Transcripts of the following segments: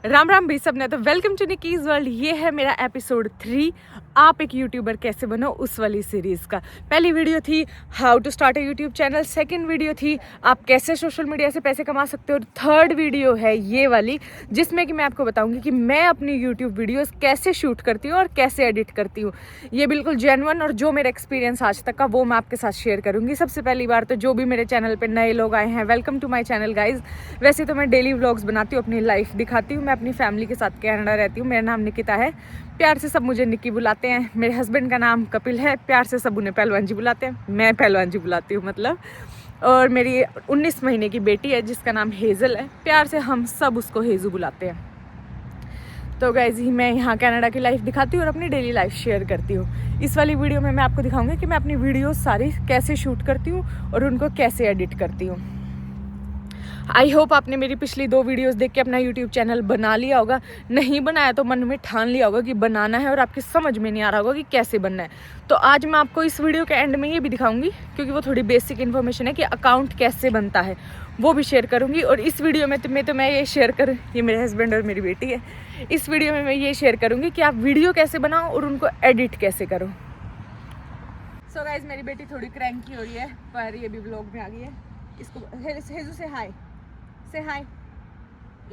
राम राम भी सबने। तो वेलकम टू निकीज वर्ल्ड। ये है मेरा एपिसोड 3, आप एक यूट्यूबर कैसे बनो, उस वाली सीरीज़ का। पहली वीडियो थी how to start a YouTube channel, second video थी आप कैसे सोशल मीडिया से पैसे कमा सकते हो, और थर्ड वीडियो है ये वाली जिसमें कि मैं आपको बताऊंगी कि मैं अपनी यूट्यूब वीडियोस कैसे शूट करती हूँ और कैसे एडिट करती हूँ। ये बिल्कुल जेन्युइन और जो मेरा एक्सपीरियंस आज तक का वो मैं आपके साथ शेयर करूँगी। सबसे पहली बार तो जो भी मेरे चैनल पर नए लोग आए हैं, welcome to my channel guys. वैसे तो मैं डेली व्लॉग्स बनाती हूँ, अपनी लाइफ दिखाती हूँ। मैं अपनी फैमिली के साथ कनाडा रहती हूँ। मेरा नाम निकिता है, प्यार से सब मुझे निक्की बुलाते हैं। मेरे हस्बैंड का नाम कपिल है, प्यार से सब उन्हें पहलवान जी बुलाते हैं, मैं पहलवान जी बुलाती हूँ मतलब। और मेरी 19 महीने की बेटी है जिसका नाम हेज़ल है, प्यार से हम सब उसको हेज़ू बुलाते हैं। तो गाइज मैं यहाँ कनाडा की लाइफ दिखाती हूँ और अपनी डेली लाइफ शेयर करती हूँ। इस वाली वीडियो में मैं आपको दिखाऊंगी कि मैं अपनी वीडियो सारी कैसे शूट करती हूँ और उनको कैसे एडिट करती हूँ। आई होप आपने मेरी पिछली 2 वीडियोस देख के अपना यूट्यूब चैनल बना लिया होगा। नहीं बनाया तो मन में ठान लिया होगा कि बनाना है, और आपकी समझ में नहीं आ रहा होगा कि कैसे बनना है। तो आज मैं आपको इस वीडियो के एंड में ये भी दिखाऊंगी, क्योंकि वो थोड़ी बेसिक इन्फॉर्मेशन है कि अकाउंट कैसे बनता है, वो भी शेयर करूँगी। और इस वीडियो में तो मैं ये शेयर करूँ, ये मेरे हस्बैंड और मेरी बेटी है, इस वीडियो में मैं ये शेयर करूँगी कि आप वीडियो कैसे बनाओ और उनको एडिट कैसे करो। सो गाइज मेरी बेटी थोड़ी क्रैंकी हो रही है, पर ये भी व्लॉग में आ गई है। इसको हेजू से हाय से हाय,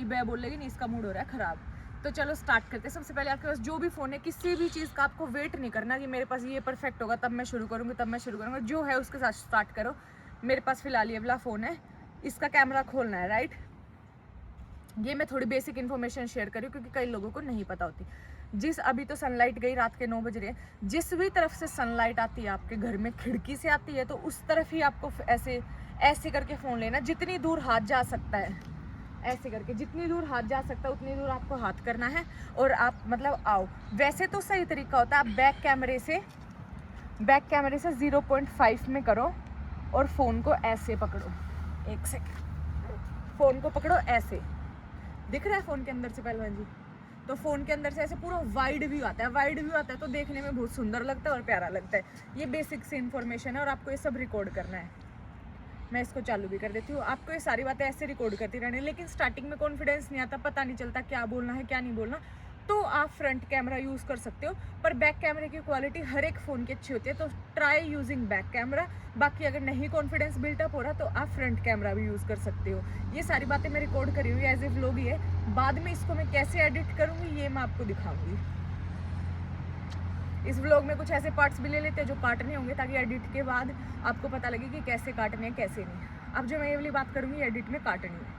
इबे बोलेगी नहीं, इसका मूड हो रहा है खराब। तो चलो स्टार्ट करते हैं। सबसे पहले आपके पास जो भी फ़ोन है, किसी भी चीज़ का आपको वेट नहीं करना कि मेरे पास ये परफेक्ट होगा तब मैं शुरू करूँगा, जो है उसके साथ स्टार्ट करो। मेरे पास फिलहाल ये वाला फ़ोन है, इसका कैमरा खोलना है, राइट। ये मैं थोड़ी बेसिक इन्फॉर्मेशन शेयर करूँ क्योंकि कई लोगों को नहीं पता होती। अभी तो सनलाइट गई, रात के 9 बज रहे हैं। जिस भी तरफ से सनलाइट आती है आपके घर में, खिड़की से आती है, तो उस तरफ ही आपको ऐसे करके फ़ोन लेना। जितनी दूर हाथ जा सकता है, ऐसे करके जितनी दूर हाथ जा सकता है उतनी दूर आपको हाथ करना है, और आप मतलब आओ। वैसे तो सही तरीका होता है आप बैक कैमरे से 0.5 में करो और फ़ोन को ऐसे पकड़ो। एक सेकंड, फ़ोन को पकड़ो ऐसे, दिख रहा है फ़ोन के अंदर से पहलवान जी? तो फ़ोन के अंदर से ऐसे पूरा वाइड व्यू आता है, तो देखने में बहुत सुंदर लगता है और प्यारा लगता है। ये बेसिक सी इन्फॉर्मेशन है और आपको ये सब रिकॉर्ड करना है। मैं इसको चालू भी कर देती हूँ। आपको ये सारी बातें ऐसे रिकॉर्ड करती रहनी, लेकिन स्टार्टिंग में कॉन्फिडेंस नहीं आता, पता नहीं चलता क्या बोलना है क्या नहीं बोलना, तो आप फ्रंट कैमरा यूज़ कर सकते हो। पर बैक कैमरे की क्वालिटी हर एक फ़ोन की अच्छी होती है, तो ट्राई यूजिंग बैक कैमरा। बाकी अगर नहीं कॉन्फिडेंस बिल्टअप हो रहा तो आप फ्रंट कैमरा भी यूज़ कर सकते हो। ये सारी बातें मैं रिकॉर्ड करी हुई एज ए व्लॉग ही है। बाद में इसको मैं कैसे एडिट करूँगी ये मैं आपको दिखाऊँगी। इस व्लॉग में कुछ ऐसे पार्ट्स भी ले लेते हैं जो काटने होंगे, ताकि एडिट के बाद आपको पता लगे कि कैसे काटने हैं कैसे नहीं। अब जो मैं ये वाली बात करूँगी एडिट में काटनी है,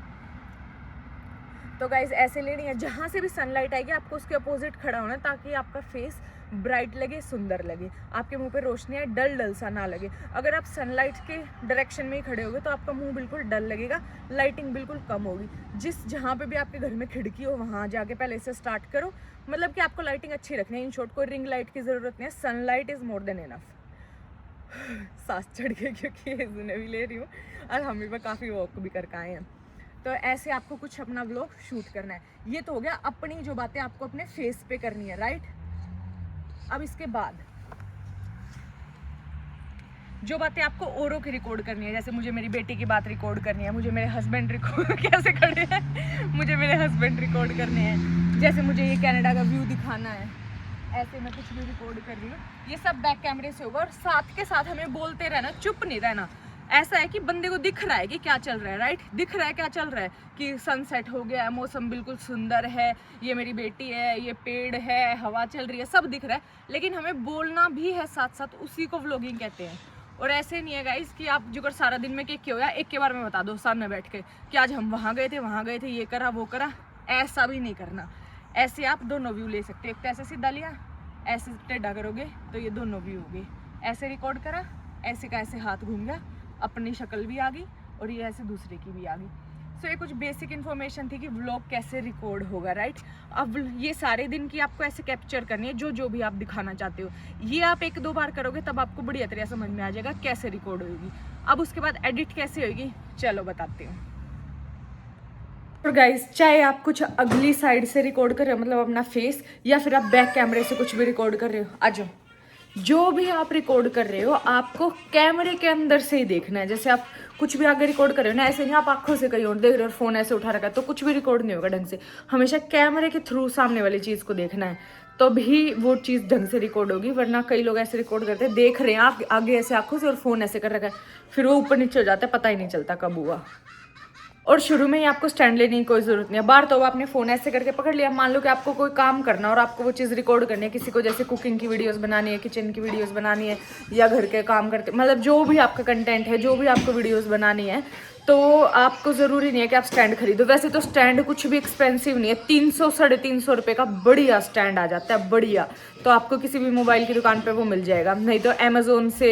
तो गाइज ऐसे लेनी है। जहाँ से भी सनलाइट आएगी आपको उसके अपोजिट खड़ा होना है, ताकि आपका फेस ब्राइट लगे, सुंदर लगे, आपके मुंह पे रोशनी आए, डल सा ना लगे। अगर आप सनलाइट के डायरेक्शन में ही खड़े होगे तो आपका मुंह बिल्कुल डल लगेगा, लाइटिंग बिल्कुल कम होगी। जहाँ पे भी आपके घर में खिड़की हो वहाँ जाके पहले से स्टार्ट करो, मतलब कि आपको लाइटिंग अच्छी रखनी है। इन शॉर्ट, कोई रिंग लाइट की ज़रूरत नहीं है, sunlight is more than enough. सांस चढ़ गई क्योंकि ये भी ले रही हूँ और हम भी काफ़ी वॉक भी करके आए हैं। तो ऐसे आपको कुछ अपना व्लॉग शूट करना है। ये तो हो गया अपनी जो बातें आपको अपने फेस पे करनी है, राइट। अब इसके बाद जो बातें आपको औरों की रिकॉर्ड करनी है, जैसे मुझे मेरी बेटी की बात रिकॉर्ड करनी है, मुझे मेरे हस्बैंड रिकॉर्ड कैसे खड़े हैं मुझे मेरे हस्बैंड रिकॉर्ड करने हैं, जैसे मुझे ये कनाडा का व्यू दिखाना है, ऐसे मैं कुछ भी रिकॉर्ड कर रही हूँ। ये सब बैक कैमरे से होगा, और साथ के साथ हमें बोलते रहना, चुप नहीं रहना। ऐसा है कि बंदे को दिख रहा है कि क्या चल रहा है, राइट, दिख रहा है क्या चल रहा है, कि सनसेट हो गया है, मौसम बिल्कुल सुंदर है, ये मेरी बेटी है, ये पेड़ है, हवा चल रही है, सब दिख रहा है, लेकिन हमें बोलना भी है साथ साथ, उसी को व्लॉगिंग कहते हैं। और ऐसे नहीं है गाइस कि आप जो कर सारा दिन में क्या होया एक के बार में बता दो सामने बैठ के कि आज हम वहाँ गए थे, ये करा वो करा, ऐसा भी नहीं करना। ऐसे आप दोनों व्यू ले सकते हो। एक तो ऐसे सीधा लिया, ऐसे टेढ़ा करोगे तो ये दोनों व्यू हो गए। ऐसे रिकॉर्ड करा, ऐसे का ऐसे हाथ घूम गया, अपनी शक्ल भी आ गई और ये ऐसे दूसरे की भी आ गई। सो ये कुछ बेसिक इन्फॉर्मेशन थी कि व्लॉग कैसे रिकॉर्ड होगा, राइट। अब ये सारे दिन की आपको ऐसे कैप्चर करनी है, जो भी आप दिखाना चाहते हो। ये आप 1-2 बार करोगे तब आपको बढ़िया तरह समझ में आ जाएगा कैसे रिकॉर्ड होगी। अब उसके बाद एडिट कैसे होगी चलो बताती हूँ। और गाइस, चाहे आप कुछ अगली साइड से रिकॉर्ड कर रहे हो, मतलब अपना फेस, या फिर आप बैक कैमरे से कुछ भी रिकॉर्ड कर रहे हो, आ जाओ। जो भी आप रिकॉर्ड कर रहे हो आपको कैमरे के अंदर से ही देखना है। जैसे आप कुछ भी आगे रिकॉर्ड कर रहे हो ना, ऐसे नहीं आप आंखों से कहीं और देख रहे हो और फोन ऐसे उठा रखा है तो कुछ भी रिकॉर्ड नहीं होगा ढंग से। हमेशा कैमरे के थ्रू सामने वाली चीज़ को देखना है तो भी वो चीज़ ढंग से रिकॉर्ड होगी। वरना कई लोग ऐसे रिकॉर्ड करते हैं, देख रहे हैं आप आगे ऐसे आंखों से और फोन ऐसे कर रखा है, फिर वो ऊपर नीचे हो जाता है, पता ही नहीं चलता कब हुआ। और शुरू में ही आपको स्टैंड लेने की कोई ज़रूरत नहीं है। बाहर तो आपने फ़ोन ऐसे करके पकड़ लिया, मान लो कि आपको कोई काम करना और आपको वो चीज़ रिकॉर्ड करनी है, किसी को जैसे कुकिंग की वीडियोस बनानी है, किचन की वीडियोस बनानी है, या घर के काम करते, मतलब जो भी आपका कंटेंट है, जो भी आपको वीडियोस बनानी है, तो आपको ज़रूरी नहीं है कि आप स्टैंड खरीदो। वैसे तो स्टैंड कुछ भी एक्सपेंसिव नहीं है, 300-350 रुपये का बढ़िया स्टैंड आ जाता है, बढ़िया। तो आपको किसी भी मोबाइल की दुकान पर वो मिल जाएगा, नहीं तो अमेज़ोन से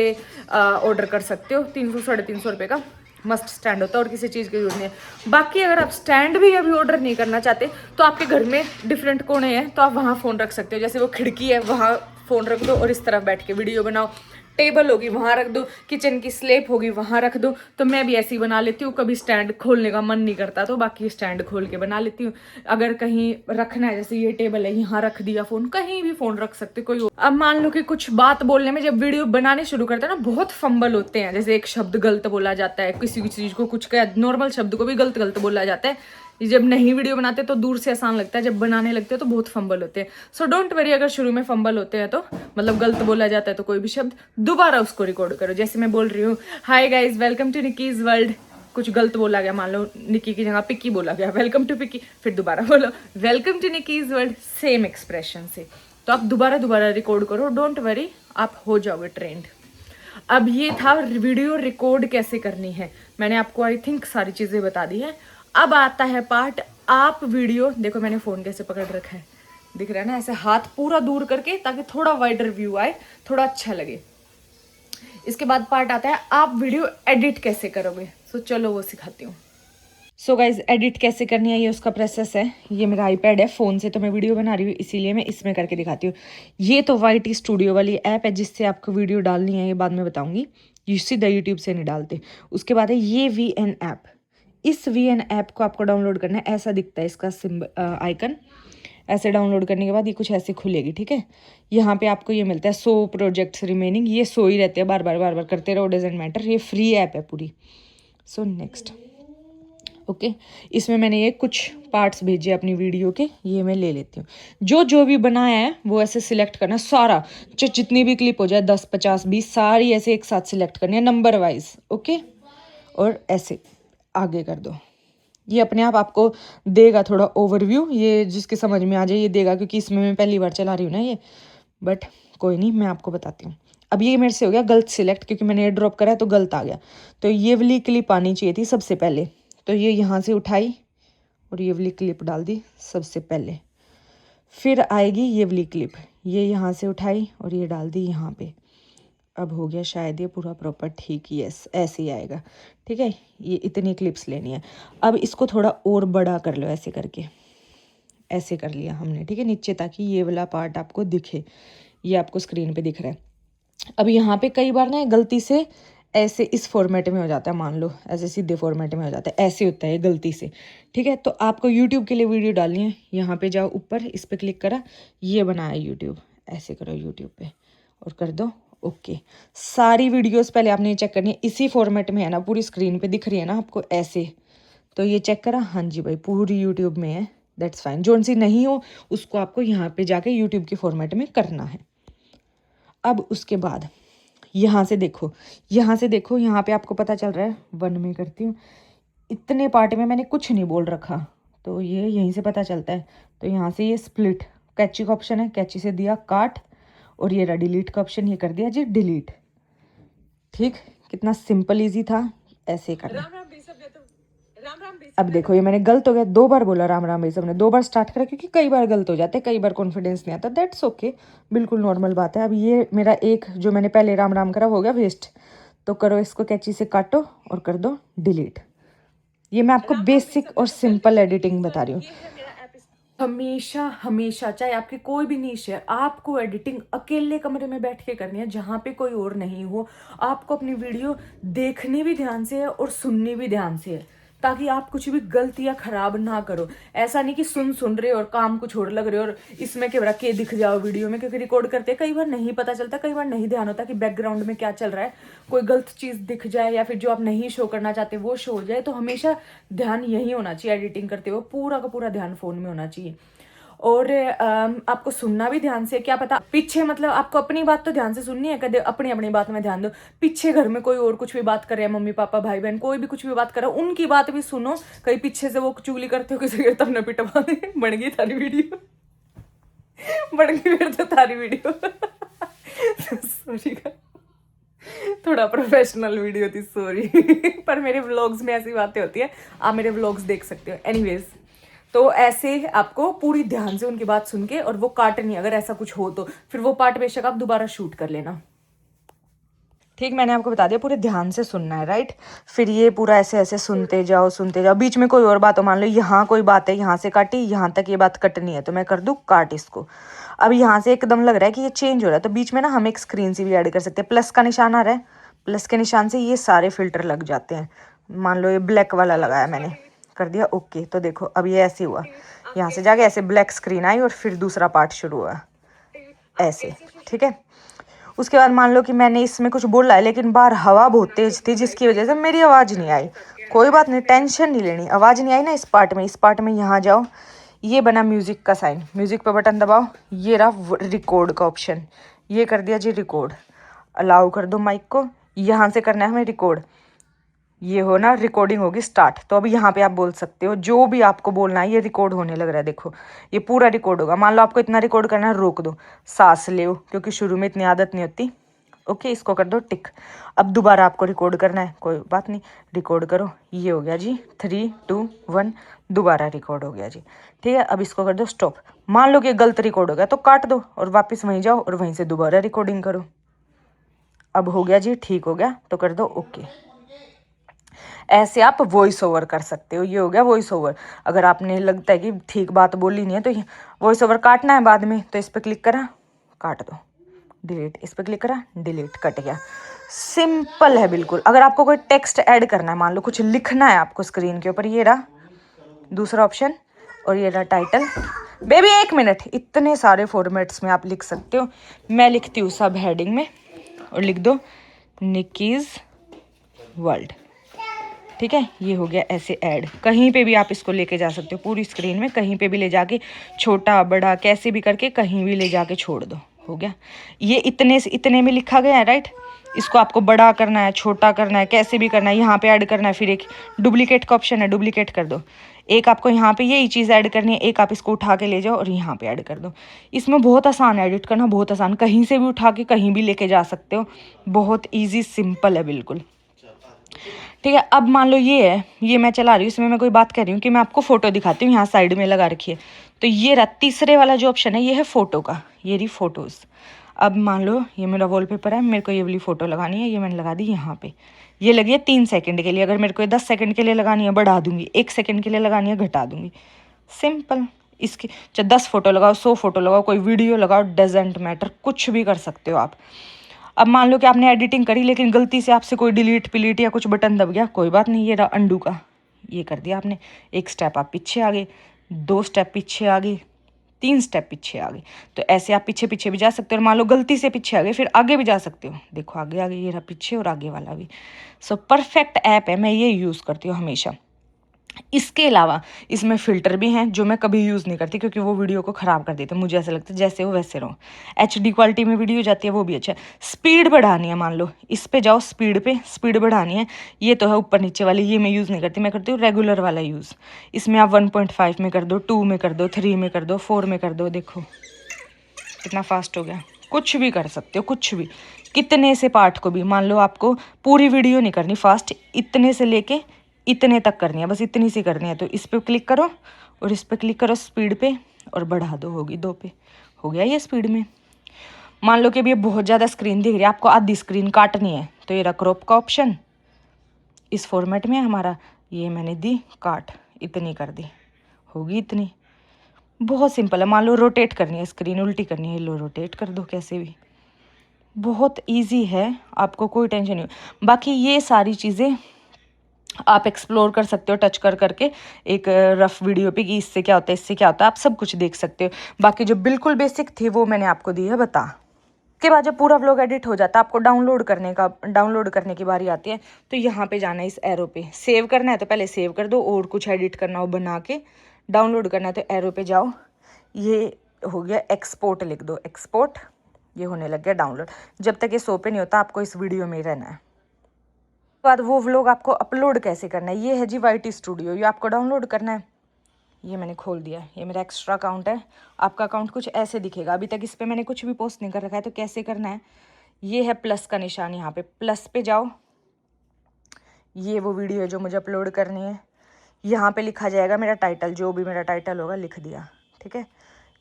ऑर्डर कर सकते हो। 300-350 रुपये का मस्त स्टैंड होता है और किसी चीज़ की जरूरत नहीं है। बाकी अगर आप स्टैंड भी अभी ऑर्डर नहीं करना चाहते तो आपके घर में डिफरेंट कोने हैं तो आप वहाँ फ़ोन रख सकते हो। जैसे वो खिड़की है वहाँ फ़ोन रख दो और इस तरफ बैठ के वीडियो बनाओ। टेबल होगी वहाँ रख दो, किचन की स्लेब होगी वहाँ रख दो। तो मैं भी ऐसे ही बना लेती हूँ, कभी स्टैंड खोलने का मन नहीं करता तो बाकी स्टैंड खोल के बना लेती हूँ। अगर कहीं रखना है, जैसे ये टेबल है यहाँ रख दिया फ़ोन, कहीं भी फ़ोन रख सकते कोई। अब मान लो कि कुछ बात बोलने में जब वीडियो बनाने शुरू करते हैं ना बहुत फंबल होते हैं, जैसे एक शब्द गलत बोला जाता है, किसी भी चीज़ को कुछ नॉर्मल शब्द को भी गलत बोला जाता है। जब नहीं वीडियो बनाते तो दूर से आसान लगता है, जब बनाने लगते हैं तो बहुत फंबल होते हैं। सो डोंट वरी अगर शुरू में फंबल होते हैं तो मतलब गलत बोला जाता है तो कोई भी शब्द दोबारा उसको रिकॉर्ड करो। जैसे मैं बोल रही हूँ hi guys welcome to Nikki's world, कुछ गलत बोला गया, मान लो निकी की जगह पिक्की बोला गया, वेलकम टू पिक्की, फिर दोबारा बोलो welcome to Nikki's world, same expression से। तो आप दोबारा रिकॉर्ड करो, डोंट वरी आप हो जाओगे ट्रेंड। अब ये था वीडियो रिकॉर्ड कैसे करनी है, मैंने आपको आई थिंक सारी चीज़ें बता दी है। अब आता है पार्ट, आप वीडियो देखो मैंने फ़ोन कैसे पकड़ रखा है, दिख रहा है ना, ऐसे हाथ पूरा दूर करके ताकि थोड़ा वाइडर व्यू आए, थोड़ा अच्छा लगे। इसके बाद पार्ट आता है आप वीडियो एडिट कैसे करोगे। सो चलो वो सिखाती हूँ। सो गाइज एडिट कैसे करनी है ये उसका प्रोसेस है। ये मेरा आईपैड है, फ़ोन से तो मैं वीडियो बना रही हूँ इसीलिए मैं इसमें करके दिखाती हूँ। ये तो YT स्टूडियो वाली ऐप है जिससे आपको वीडियो डालनी है, ये बाद में बताऊँगी। ये सीधा यूट्यूब से नहीं डालते। उसके बाद है ये VN ऐप, इस VN ऐप को आपको डाउनलोड करना है, ऐसा दिखता है इसका सिंबल आइकन। ऐसे डाउनलोड करने के बाद ये कुछ ऐसे खुलेगी, ठीक है। यहाँ पे आपको ये मिलता है 100 प्रोजेक्ट्स रिमेनिंग, ये 100 ही रहते हैं, बार बार करते रहो, डजेंट मैटर। ये फ्री ऐप है पूरी। सो नेक्स्ट ओके इसमें मैंने ये कुछ पार्ट्स भेजे अपनी वीडियो के, ये मैं ले लेती हूँ। जो भी बनाया है वो ऐसे सिलेक्ट करना है सारा, जितनी भी क्लिप हो जाए 10 50 20 सारी ऐसे एक साथ सिलेक्ट करनी है नंबर वाइज, ओके। और ऐसे आगे कर दो, ये अपने आप आपको देगा थोड़ा ओवरव्यू, ये जिसके समझ में आ जाए ये देगा, क्योंकि इसमें मैं पहली बार चला रही हूँ ना ये, बट कोई नहीं मैं आपको बताती हूँ। अब ये मेरे से हो गया गलत सिलेक्ट, क्योंकि मैंने एयर ड्रॉप करा है तो गलत आ गया। तो ये वाली क्लिप आनी चाहिए थी सबसे पहले, तो ये यहाँ से उठाई और ये वाली क्लिप डाल दी सबसे पहले। फिर आएगी ये वाली क्लिप, ये यहाँ से उठाई और ये डाल दी यहाँ पे। अब हो गया शायद ये पूरा प्रॉपर ठीक, यस ऐसे ही आएगा, ठीक है। ये इतनी क्लिप्स लेनी है। अब इसको थोड़ा और बड़ा कर लो, ऐसे करके ऐसे कर लिया हमने, ठीक है, नीचे, ताकि ये वाला पार्ट आपको दिखे, ये आपको स्क्रीन पे दिख रहा है। अब यहाँ पे कई बार ना गलती से ऐसे इस फॉर्मेट में हो जाता है, मान लो ऐसे सीधे फॉर्मेट में हो जाता है, ऐसे होता है गलती से, ठीक है। तो आपको यूट्यूब के लिए वीडियो डालनी है, यहाँ पे जाओ ऊपर, इस पर क्लिक करा, ये बनाया यूट्यूब, ऐसे करो यूट्यूब पे और कर दो ओके। सारी वीडियोस पहले आपने ये चेक करनी है इसी फॉर्मेट में है ना, पूरी स्क्रीन पे दिख रही है ना आपको ऐसे, तो ये चेक करा, हाँ जी भाई पूरी यूट्यूब में है, दैट्स फाइन। जोन सी नहीं हो उसको आपको यहाँ पे जाके यूट्यूब के फॉर्मेट में करना है। अब उसके बाद यहाँ से देखो, यहाँ पे आपको पता चल रहा है, 1 में करती हूँ, इतने पार्ट में मैंने कुछ नहीं बोल रखा, तो ये यहीं से पता चलता है। तो यहाँ से ये स्प्लिट कैची का ऑप्शन है, कैची से दिया काट, और ये रहा डिलीट का ऑप्शन, ये कर दिया जी डिलीट, ठीक। कितना सिंपल इजी था, ऐसे करना। अब देखो ये मैंने गलत हो गया, 2 बार बोला राम राम भाई, सबने 2 बार स्टार्ट करा, क्योंकि कई बार गलत हो जाते हैं, कई बार कॉन्फिडेंस नहीं आता, दैट्स ओके, बिल्कुल नॉर्मल बात है। अब ये मेरा एक जो मैंने पहले राम राम करा हो गया वेस्ट, तो करो इसको कैची से काटो और कर दो डिलीट। ये मैं आपको बेसिक और सिंपल एडिटिंग बता रही हूँ। हमेशा चाहे आपकी कोई भी नीश है, आपको एडिटिंग अकेले कमरे में बैठ के करनी है, जहाँ पे कोई और नहीं हो। आपको अपनी वीडियो देखनी भी ध्यान से है और सुननी भी ध्यान से है, ताकि आप कुछ भी गलत या खराब ना करो। ऐसा नहीं कि सुन रहे हो और काम कुछ और लग रहे हो और इसमें कैमरा के दिख जाओ वीडियो में, क्योंकि रिकॉर्ड करते कई बार नहीं पता चलता, कई बार नहीं ध्यान होता कि बैकग्राउंड में क्या चल रहा है, कोई गलत चीज दिख जाए या फिर जो आप नहीं शो करना चाहते वो शो हो जाए। तो हमेशा ध्यान यही होना चाहिए, एडिटिंग करते हुए पूरा का पूरा ध्यान फोन में होना चाहिए। और आपको सुनना भी ध्यान से, क्या पता पीछे मतलब आपको अपनी बात तो ध्यान से सुननी है, कदे अपनी अपनी बात में ध्यान दो, पीछे घर में कोई और कुछ भी बात कर रहे हैं, मम्मी पापा भाई बहन कोई भी कुछ भी बात कर रहा है, उनकी बात भी सुनो। कहीं पीछे से वो चुगली करते हो किसी के, तब न पिटवा दे, बन गई थारी वीडियो बन गई फिर तो थारी वीडियो सॉरी का, थोड़ा प्रोफेशनल वीडियो थी, सॉरी पर मेरे व्लॉग्स में ऐसी बातें होती है, आप मेरे व्लॉग्स देख सकते हो। एनीवेज, तो ऐसे आपको पूरी ध्यान से उनकी बात सुन के, और वो काट नहीं, अगर ऐसा कुछ हो तो फिर वो पार्ट बेशक आप दोबारा शूट कर लेना। ठीक, मैंने आपको बता दिया पूरे ध्यान से सुनना है, राइट। फिर ये पूरा ऐसे ऐसे सुनते जाओ, बीच में कोई और बात हो, मान लो यहाँ कोई बात है, यहाँ से काटी, यहाँ तक ये बात कटनी है तो मैं कर दूँ काट इसको। अब यहाँ से एकदम लग रहा है कि ये चेंज हो रहा है, तो बीच में ना हम एक स्क्रीन से भी ऐड कर सकते हैं। प्लस का निशान आ रहा है, प्लस के निशान से ये सारे फिल्टर लग जाते हैं। मान लो ये ब्लैक वाला लगाया मैंने, कर दिया ओके, तो देखो अब ये ऐसे हुआ, यहाँ से जाके ऐसे ब्लैक स्क्रीन आई और फिर दूसरा पार्ट शुरू हुआ ऐसे, ठीक है। उसके बाद मान लो कि मैंने इसमें कुछ बोला है लेकिन बाहर हवा बहुत तेज थी जिसकी वजह से मेरी आवाज़ नहीं आई। कोई बात नहीं, टेंशन नहीं लेनी, आवाज़ नहीं आई ना इस पार्ट में यहाँ जाओ, ये बना म्यूज़िक का साइन, म्यूज़िक पर बटन दबाओ, ये रहा रिकॉर्ड का ऑप्शन, ये कर दिया जी रिकॉर्ड, अलाउ कर दो माइक को, यहाँ से करना है हमें रिकॉर्ड, ये हो ना रिकॉर्डिंग होगी स्टार्ट। तो अभी यहाँ पे आप बोल सकते हो जो भी आपको बोलना है, ये रिकॉर्ड होने लग रहा है, देखो ये पूरा रिकॉर्ड होगा। मान लो आपको इतना रिकॉर्ड करना है, रोक दो, सांस ले, क्योंकि शुरू में इतनी आदत नहीं होती। ओके, इसको कर दो टिक। अब दोबारा आपको रिकॉर्ड करना है, कोई बात नहीं, रिकॉर्ड करो, ये हो गया जी 3 2 1, दोबारा रिकॉर्ड हो गया जी, ठीक है। अब इसको कर दो स्टॉप। मान लो कि गलत रिकॉर्ड हो गया तो काट दो और वापस वहीं जाओ और वहीं से दोबारा रिकॉर्डिंग करो। अब हो गया जी, ठीक हो गया, तो कर दो ओके। ऐसे आप वॉइस ओवर कर सकते हो, ये हो गया वॉइस ओवर। अगर आपने लगता है कि ठीक बात बोली नहीं है तो वॉइस ओवर काटना है बाद में, तो इस पर क्लिक करा, काट दो, डिलीट, इस पर क्लिक करा, डिलीट, कट गया। सिंपल है बिल्कुल। अगर आपको कोई टेक्स्ट ऐड करना है, मान लो कुछ लिखना है आपको स्क्रीन के ऊपर, ये रहा दूसरा ऑप्शन, और ये रहा टाइटल। बेबी 1 मिनट, इतने सारे फॉर्मेट्स में आप लिख सकते हो। मैं लिखती हूँ सब हेडिंग में, और लिख दो निकीज वर्ल्ड, ठीक है। ये हो गया ऐसे ऐड, कहीं पे भी आप इसको लेके जा सकते हो, पूरी स्क्रीन में कहीं पे भी ले जाके, छोटा बड़ा कैसे भी करके कहीं भी ले जाके छोड़ दो, हो गया। ये इतने से इतने में लिखा गया है, राइट। इसको आपको बड़ा करना है, छोटा करना है, कैसे भी करना है, यहाँ पे ऐड करना है। फिर एक डुप्लीकेट का ऑप्शन है, डुप्लीकेट कर दो। एक आपको यहाँ पे यही चीज़ ऐड करनी है, एक आप इसको उठा के ले जाओ और यहाँ पे ऐड कर दो। इसमें बहुत आसान है एडिट करना, बहुत आसान, कहीं से भी उठा के कहीं भी लेके जा सकते हो, बहुत ईजी सिंपल है बिल्कुल, ठीक है। अब मान लो ये है, ये मैं चला रही हूँ, इसमें मैं कोई बात कर रही हूँ कि मैं आपको फोटो दिखाती हूँ, यहाँ साइड में लगा रखी है। तो ये रहा तीसरे वाला जो ऑप्शन है, ये है फोटो का, ये रही फोटोज़। अब मान लो ये मेरा वॉलपेपर है, मेरे को ये वाली फ़ोटो लगानी है, ये मैंने लगा दी यहाँ पे। ये लगी है 3 सेकंड के लिए, अगर मेरे को 10 सेकंड के लिए लगानी है बढ़ा दूंगी, 1 सेकंड के लिए लगानी है घटा दूंगी, सिंपल। इसकी चाहे 10 फोटो लगाओ, 100 फोटो लगाओ, कोई वीडियो लगाओ, डजेंट मैटर, कुछ भी कर सकते हो आप। अब मान लो कि आपने एडिटिंग करी लेकिन गलती से आपसे कोई डिलीट पिलीट या कुछ बटन दब गया, कोई बात नहीं, ये रहा अंडू का, ये कर दिया आपने, 1 स्टेप आप पीछे आ गए, 2 स्टेप पीछे आ गए, 3 स्टेप पीछे आ गए। तो ऐसे आप पीछे पीछे भी जा सकते हो, और मान लो गलती से पीछे आ गए फिर आगे भी जा सकते हो, देखो आगे आगे, ये रहा पीछे और आगे वाला भी। सो परफेक्ट ऐप है, मैं ये यूज़ करती हूँ हमेशा। इसके अलावा इसमें फ़िल्टर भी हैं जो मैं कभी यूज़ नहीं करती, क्योंकि वो वीडियो को ख़राब कर देते हैं। मुझे ऐसा लगता है जैसे हो वैसे रहो। HD क्वालिटी में वीडियो जाती है, वो भी अच्छा है। स्पीड बढ़ानी है, मान लो इस पे जाओ, स्पीड पे स्पीड बढ़ानी है, ये तो है ऊपर नीचे वाली, ये मैं यूज़ नहीं करती, मैं करती हूँ रेगुलर वाला यूज़। इसमें आप 1.5 में कर दो, 2 में कर दो, 3 में कर दो, 4 में कर दो, देखो कितना फास्ट हो गया। कुछ भी कर सकते हो, कुछ भी, कितने से पार्ट को भी, मान लो आपको पूरी वीडियो नहीं करनी फास्ट, इतने से लेके इतने तक करनी है, बस इतनी सी करनी है। तो इस पर क्लिक करो और इस पर क्लिक करो स्पीड पे, और बढ़ा दो, होगी 2 पे, हो गया ये स्पीड में। मान लो कि अभी ये बहुत ज़्यादा स्क्रीन दिख रही है, आपको आधी स्क्रीन काटनी है, तो ये रहा क्रॉप का ऑप्शन, इस फॉर्मेट में हमारा, ये मैंने दी काट, इतनी कर दी, होगी इतनी। बहुत सिंपल है। मान लो रोटेट करनी है, स्क्रीन उल्टी करनी है, लो रोटेट कर दो, कैसे भी, बहुत ईजी है, आपको कोई टेंशन नहीं। बाकी ये सारी चीज़ें आप एक्सप्लोर कर सकते हो टच कर करके एक रफ वीडियो पे कि इससे क्या होता है, इससे क्या होता है, आप सब कुछ देख सकते हो। बाकी जो बिल्कुल बेसिक थी वो मैंने आपको दी है बता। उसके बाद जब पूरा व्लॉग एडिट हो जाता है, आपको डाउनलोड करने की बारी आती है। तो यहाँ पे जाना है इस एरो पे, सेव करना है तो पहले सेव कर दो, और कुछ एडिट करना हो बना के डाउनलोड करना है तो एरो पे जाओ। ये हो गया एक्सपोर्ट, लिख दो एक्सपोर्ट, ये होने लग गया डाउनलोड। जब तक ये शो पे नहीं होता आपको इस वीडियो में ही रहना है। बाद वो व्लॉग आपको अपलोड कैसे करना है, ये है जी YT स्टूडियो, ये आपको डाउनलोड करना है। ये मैंने खोल दिया, ये मेरा एक्स्ट्रा अकाउंट है। आपका अकाउंट कुछ ऐसे दिखेगा, अभी तक इस पर मैंने कुछ भी पोस्ट नहीं कर रखा है। तो कैसे करना है, ये है प्लस का निशान, यहाँ पे प्लस पे जाओ। ये वो वीडियो है जो मुझे अपलोड करनी है। यहाँ पे लिखा जाएगा मेरा टाइटल, जो भी मेरा टाइटल होगा लिख दिया, ठीक है।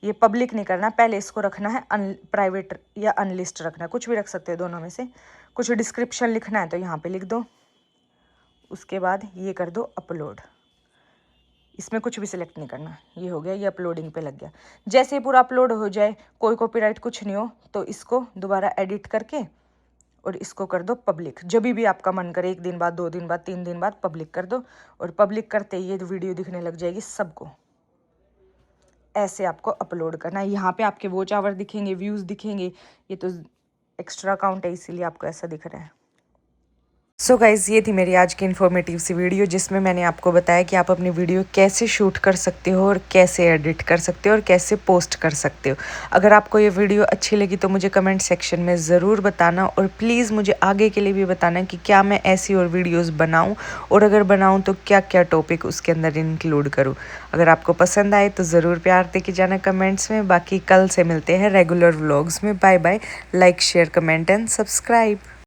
ये पब्लिक नहीं करना, पहले इसको रखना है प्राइवेट या अनलिस्ट रखना है, कुछ भी रख सकते हो दोनों में से। कुछ डिस्क्रिप्शन लिखना है तो यहाँ पे लिख दो। उसके बाद ये कर दो अपलोड, इसमें कुछ भी सिलेक्ट नहीं करना। ये हो गया, ये अपलोडिंग पे लग गया। जैसे ही पूरा अपलोड हो जाए, कोई कॉपीराइट कुछ नहीं हो, तो इसको दोबारा एडिट करके और इसको कर दो पब्लिक। जब भी आपका मन करे, 1 दिन बाद, 2 दिन बाद, 3 दिन बाद पब्लिक कर दो। और पब्लिक करते ही ये वीडियो दिखने लग जाएगी सबको। ऐसे आपको अपलोड करना है। यहाँ पे आपके वॉच आवर दिखेंगे, व्यूज़ दिखेंगे। ये तो एक्स्ट्रा अकाउंट है इसीलिए आपको ऐसा दिख रहा है। सो गाइज़, ये थी मेरी आज की इन्फॉर्मेटिव सी वीडियो, जिसमें मैंने आपको बताया कि आप अपनी वीडियो कैसे शूट कर सकते हो और कैसे एडिट कर सकते हो और कैसे पोस्ट कर सकते हो। अगर आपको ये वीडियो अच्छी लगी तो मुझे कमेंट सेक्शन में ज़रूर बताना, और प्लीज़ मुझे आगे के लिए भी बताना कि क्या मैं ऐसी और वीडियोज़ बनाऊँ, और अगर बनाऊँ तो क्या क्या टॉपिक उसके अंदर इंक्लूड करूँ। अगर आपको पसंद आए तो ज़रूर प्यार दे के जाना कमेंट्स में। बाकी कल से मिलते हैं रेगुलर व्लॉग्स में। Bye bye. Like, share, comment and subscribe.